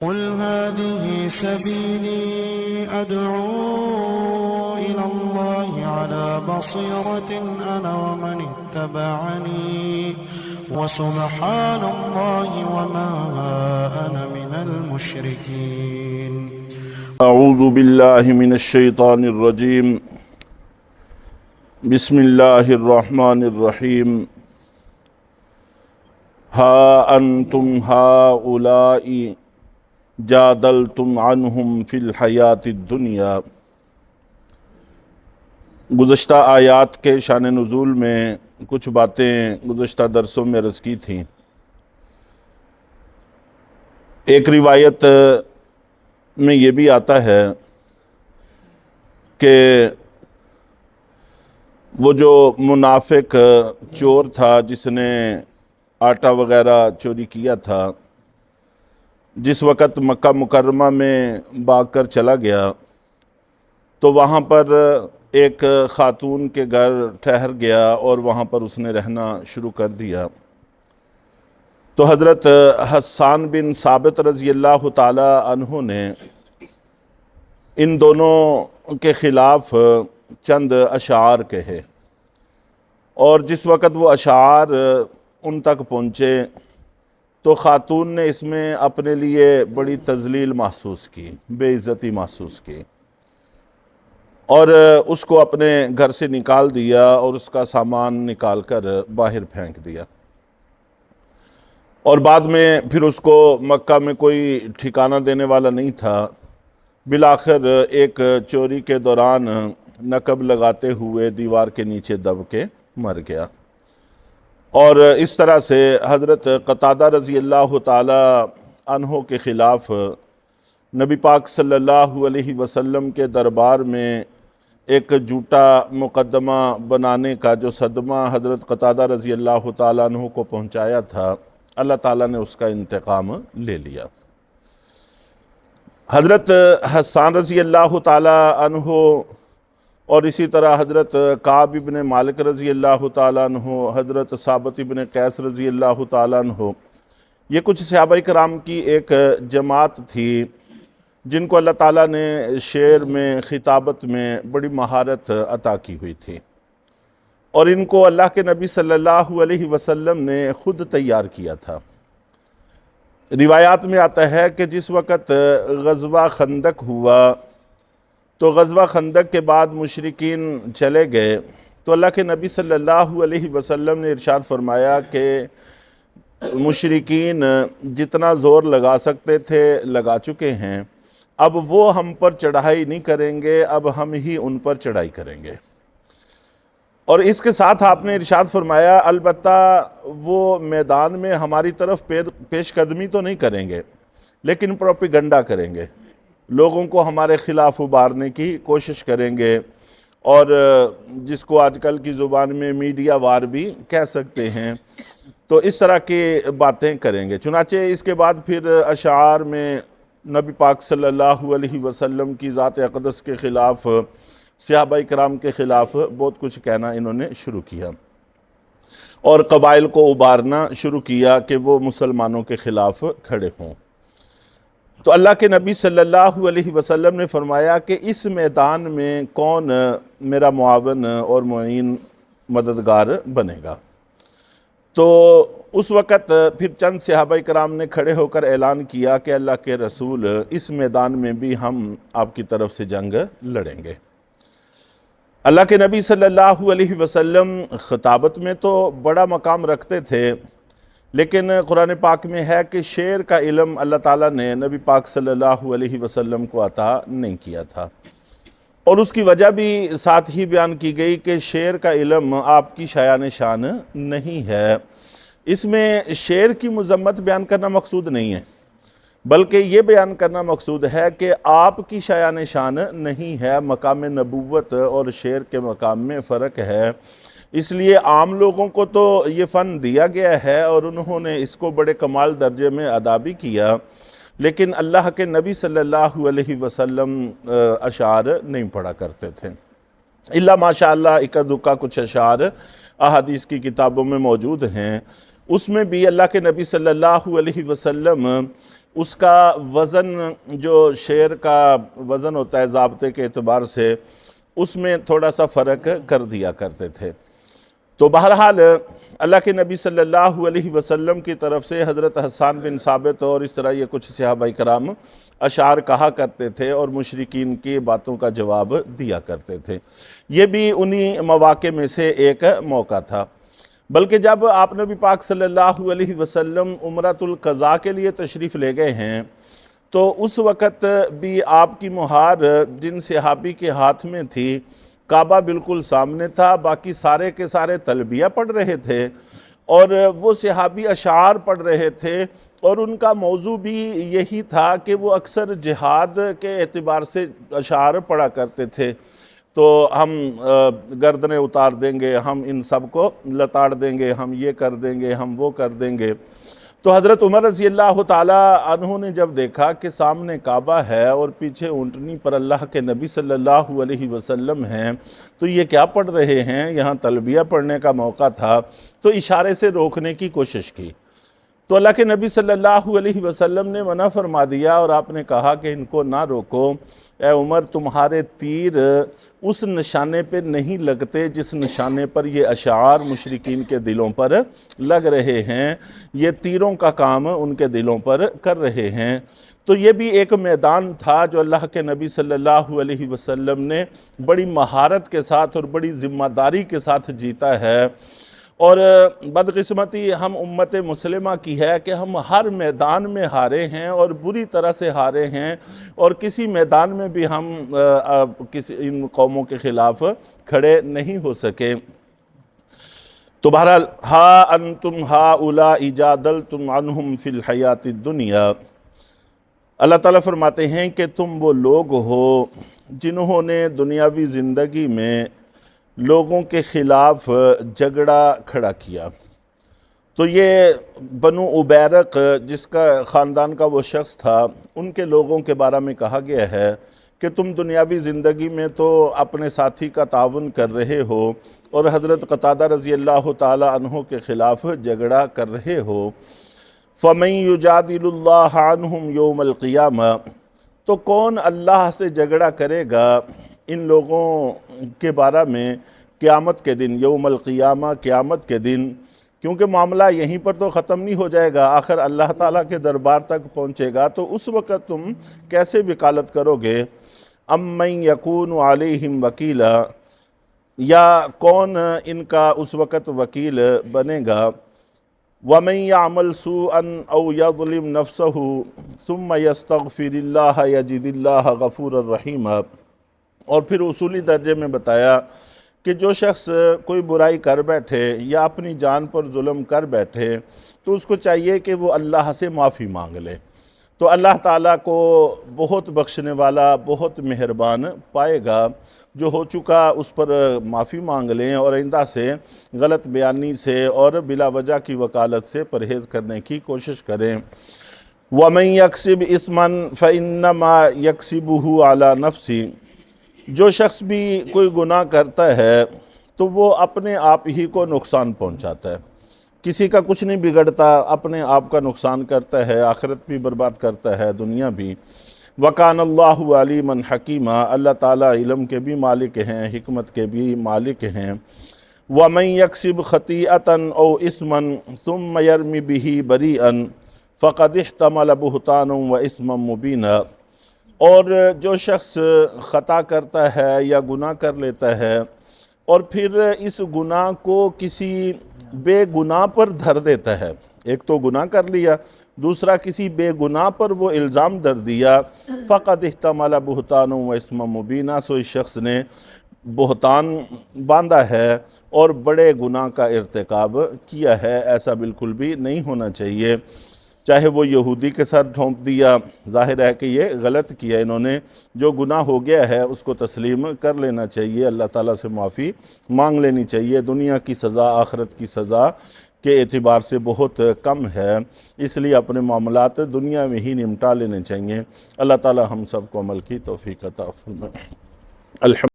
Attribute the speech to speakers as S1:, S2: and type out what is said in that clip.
S1: قل هذه سبيلي أدعو إلى الله على بصيرة أنا ومن اتبعني وسبحان الله وما أنا من المشركين.
S2: اعوذ باللہ من الشیطان الرجیم. بسم اللہ الرحمن الرحیم. ہا انتم ہؤلاء جادلتم عنہم فی الحیات الدنیا. گزشتہ آیات کے شان نزول میں کچھ باتیں گزشتہ درسوں میں عرض کی تھیں. ایک روایت میں یہ بھی آتا ہے کہ وہ جو منافق چور تھا جس نے آٹا وغیرہ چوری کیا تھا، جس وقت مکہ مکرمہ میں بھاگ کر چلا گیا تو وہاں پر ایک خاتون کے گھر ٹھہر گیا اور وہاں پر اس نے رہنا شروع کر دیا. تو حضرت حسان بن ثابت رضی اللہ تعالی عنہ نے ان دونوں کے خلاف چند اشعار کہے، اور جس وقت وہ اشعار ان تک پہنچے تو خاتون نے اس میں اپنے لیے بڑی تذلیل محسوس کی، بے عزتی محسوس کی، اور اس کو اپنے گھر سے نکال دیا اور اس کا سامان نکال کر باہر پھینک دیا. اور بعد میں پھر اس کو مکہ میں کوئی ٹھکانہ دینے والا نہیں تھا. بالآخر ایک چوری کے دوران نقب لگاتے ہوئے دیوار کے نیچے دب کے مر گیا. اور اس طرح سے حضرت قتادہ رضی اللہ تعالی عنہ کے خلاف نبی پاک صلی اللہ علیہ وسلم کے دربار میں ایک جھوٹا مقدمہ بنانے کا جو صدمہ حضرت قتادہ رضی اللہ تعالی عنہ کو پہنچایا تھا، اللہ تعالیٰ نے اس کا انتقام لے لیا. حضرت حسان رضی اللہ تعالی عنہ اور اسی طرح حضرت کعب ابن مالک رضی اللہ تعالی عنہ، حضرت ثابت ابن قیس رضی اللہ تعالی عنہ، یہ کچھ صحابہ کرام کی ایک جماعت تھی جن کو اللہ تعالیٰ نے شعر میں، خطابت میں بڑی مہارت عطا کی ہوئی تھی، اور ان کو اللہ کے نبی صلی اللہ علیہ وسلم نے خود تیار کیا تھا. روایات میں آتا ہے کہ جس وقت غزوہ خندق ہوا تو غزوہ خندق کے بعد مشرکین چلے گئے تو اللہ کے نبی صلی اللہ علیہ وسلم نے ارشاد فرمایا کہ مشرکین جتنا زور لگا سکتے تھے لگا چکے ہیں، اب وہ ہم پر چڑھائی نہیں کریں گے، اب ہم ہی ان پر چڑھائی کریں گے. اور اس کے ساتھ آپ نے ارشاد فرمایا البتہ وہ میدان میں ہماری طرف پیش قدمی تو نہیں کریں گے لیکن پروپیگنڈا کریں گے، لوگوں کو ہمارے خلاف ابھارنے کی کوشش کریں گے، اور جس کو آج کل کی زبان میں میڈیا وار بھی کہہ سکتے ہیں. تو اس طرح کی باتیں کریں گے. چنانچہ اس کے بعد پھر اشعار میں نبی پاک صلی اللہ علیہ وسلم کی ذات اقدس کے خلاف، صحابہ کرام کے خلاف بہت کچھ کہنا انہوں نے شروع کیا، اور قبائل کو ابھارنا شروع کیا کہ وہ مسلمانوں کے خلاف کھڑے ہوں. تو اللہ کے نبی صلی اللہ علیہ وسلم نے فرمایا کہ اس میدان میں کون میرا معاون اور معین مددگار بنے گا. تو اس وقت پھر چند صحابہ کرام نے کھڑے ہو کر اعلان کیا کہ اللہ کے رسول، اس میدان میں بھی ہم آپ کی طرف سے جنگ لڑیں گے. اللہ کے نبی صلی اللہ علیہ وسلم خطابت میں تو بڑا مقام رکھتے تھے، لیکن قرآن پاک میں ہے کہ شعر کا علم اللہ تعالیٰ نے نبی پاک صلی اللہ علیہ وسلم کو عطا نہیں کیا تھا، اور اس کی وجہ بھی ساتھ ہی بیان کی گئی کہ شعر کا علم آپ کی شایان شان نہیں ہے. اس میں شعر کی مذمت بیان کرنا مقصود نہیں ہے، بلکہ یہ بیان کرنا مقصود ہے کہ آپ کی شایان شان نہیں ہے. مقام نبوت اور شعر کے مقام میں فرق ہے. اس لیے عام لوگوں کو تو یہ فن دیا گیا ہے اور انہوں نے اس کو بڑے کمال درجے میں ادا بھی کیا، لیکن اللہ کے نبی صلی اللہ علیہ وسلم اشعار نہیں پڑھا کرتے تھے. الا ماشاءاللہ اکا دکا کچھ اشعار احادیث کی کتابوں میں موجود ہیں. اس میں بھی اللہ کے نبی صلی اللہ علیہ وسلم اس کا وزن جو شعر کا وزن ہوتا ہے ضابطے کے اعتبار سے اس میں تھوڑا سا فرق کر دیا کرتے تھے۔ تو بہرحال اللہ کے نبی صلی اللہ علیہ وسلم کی طرف سے حضرت حسان بن ثابت اور اس طرح یہ کچھ صحابہ کرام اشعار کہا کرتے تھے اور مشرکین کی باتوں کا جواب دیا کرتے تھے۔ یہ بھی انہی مواقع میں سے ایک موقع تھا۔ بلکہ جب آپ نبی پاک صلی اللہ علیہ وسلم عمرۃ القضاء کے لیے تشریف لے گئے ہیں تو اس وقت بھی آپ کی مہار جن صحابی کے ہاتھ میں تھی، کعبہ بالکل سامنے تھا، باقی سارے کے سارے تلبیہ پڑھ رہے تھے اور وہ صحابی اشعار پڑھ رہے تھے، اور ان کا موضوع بھی یہی تھا کہ وہ اکثر جہاد کے اعتبار سے اشعار پڑھا کرتے تھے۔ تو ہم گردنیں اتار دیں گے، ہم ان سب کو لتاڑ دیں گے، ہم یہ کر دیں گے، ہم وہ کر دیں گے۔ تو حضرت عمر رضی اللہ تعالیٰ عنہ نے جب دیکھا کہ سامنے کعبہ ہے اور پیچھے اونٹنی پر اللہ کے نبی صلی اللہ علیہ وسلم ہیں، تو یہ کیا پڑھ رہے ہیں؟ یہاں تلبیہ پڑھنے کا موقع تھا، تو اشارے سے روکنے کی کوشش کی۔ تو اللہ کے نبی صلی اللہ علیہ وسلم نے منع فرما دیا اور آپ نے کہا کہ ان کو نہ روکو۔ اے عمر، تمہارے تیر اس نشانے پہ نہیں لگتے جس نشانے پر یہ اشعار مشرکین کے دلوں پر لگ رہے ہیں، یہ تیروں کا کام ان کے دلوں پر کر رہے ہیں۔ تو یہ بھی ایک میدان تھا جو اللہ کے نبی صلی اللہ علیہ وسلم نے بڑی مہارت کے ساتھ اور بڑی ذمہ داری کے ساتھ جیتا ہے۔ اور بدقسمتی ہم امت مسلمہ کی ہے کہ ہم ہر میدان میں ہارے ہیں اور بری طرح سے ہارے ہیں، اور کسی میدان میں بھی ہم ان قوموں کے خلاف کھڑے نہیں ہو سکے۔ تو بہرحال ہا انتم ہؤلاء جادلتم عنہم فی الحیات الدنیا، اللہ تعالیٰ فرماتے ہیں کہ تم وہ لوگ ہو جنہوں نے دنیاوی زندگی میں لوگوں کے خلاف جھگڑا کھڑا کیا۔ تو یہ بنو عبیرق جس کا خاندان کا وہ شخص تھا، ان کے لوگوں کے بارے میں کہا گیا ہے کہ تم دنیاوی زندگی میں تو اپنے ساتھی کا تعاون کر رہے ہو اور حضرت قتادہ رضی اللہ تعالی عنہ کے خلاف جھگڑا کر رہے ہو۔ فَمَن يُجَادِلُ اللَّهَ عَنْهُمْ يَوْمَ الْقِيَامَةِ، تو کون اللہ سے جھگڑا کرے گا ان لوگوں کے بارے میں قیامت کے دن، یوم القیامہ، قیامت کے دن، کیونکہ معاملہ یہیں پر تو ختم نہیں ہو جائے گا، آخر اللہ تعالیٰ کے دربار تک پہنچے گا۔ تو اس وقت تم کیسے وکالت کرو گے؟ اَمَّن يَكُونُ عَلَيْهِمْ وَكِيلًا، یا کون ان کا اس وقت وکیل بنے گا؟ وَمَن يَعْمَلْ سُوءًا أَوْ يَظْلِمْ نَفْسَهُ ثُمَّ يَسْتَغْفِرِ اللَّهَ يَجِدِ اللَّهَ غَفُورًا رَحِيمًا۔ اور پھر اصولی درجے میں بتایا کہ جو شخص کوئی برائی کر بیٹھے یا اپنی جان پر ظلم کر بیٹھے تو اس کو چاہیے کہ وہ اللہ سے معافی مانگ لے، تو اللہ تعالیٰ کو بہت بخشنے والا، بہت مہربان پائے گا۔ جو ہو چکا اس پر معافی مانگ لیں اور آئندہ سے غلط بیانی سے اور بلا وجہ کی وکالت سے پرہیز کرنے کی کوشش کریں۔ وَمَن يَكْسِبْ إِثْمًا فَإِنَّمَا يَكْسِبُهُ عَلَى نَفْسِهِ، جو شخص بھی کوئی گناہ کرتا ہے تو وہ اپنے آپ ہی کو نقصان پہنچاتا ہے، کسی کا کچھ نہیں بگڑتا، اپنے آپ کا نقصان کرتا ہے، آخرت بھی برباد کرتا ہے، دنیا بھی۔ وَكَانَ اللَّهُ عَلِيمًا حَكِيمًا، اللہ تعالیٰ علم کے بھی مالک ہیں، حکمت کے بھی مالک ہیں۔ وَمَن يَكْسِبْ خَطِيئَةً أَوْ إِثْمًا ثُمَّ يَرْمِ بِهِ بَرِيئًا فَقَدِ احْتَمَلَ بُهْتَانًا وَإِثْمًا مُبِينًا، اور جو شخص خطا کرتا ہے یا گناہ کر لیتا ہے اور پھر اس گناہ کو کسی بے گناہ پر دھر دیتا ہے، ایک تو گناہ کر لیا، دوسرا کسی بے گناہ پر وہ الزام در دیا، فَقَدِ احْتَمَلَ بُهْتَانًا وَإِثْمًا مُبِينًا، سو اس شخص نے بہتان باندھا ہے اور بڑے گناہ کا ارتکاب کیا ہے۔ ایسا بالکل بھی نہیں ہونا چاہیے۔ چاہے وہ یہودی کے سر ڈھونپ دیا، ظاہر ہے کہ یہ غلط کیا انہوں نے، جو گناہ ہو گیا ہے اس کو تسلیم کر لینا چاہیے، اللہ تعالیٰ سے معافی مانگ لینی چاہیے۔ دنیا کی سزا آخرت کی سزا کے اعتبار سے بہت کم ہے، اس لیے اپنے معاملات دنیا میں ہی نمٹا لینے چاہیے۔ اللہ تعالیٰ ہم سب کو عمل کی توفیق عطا فرمائے۔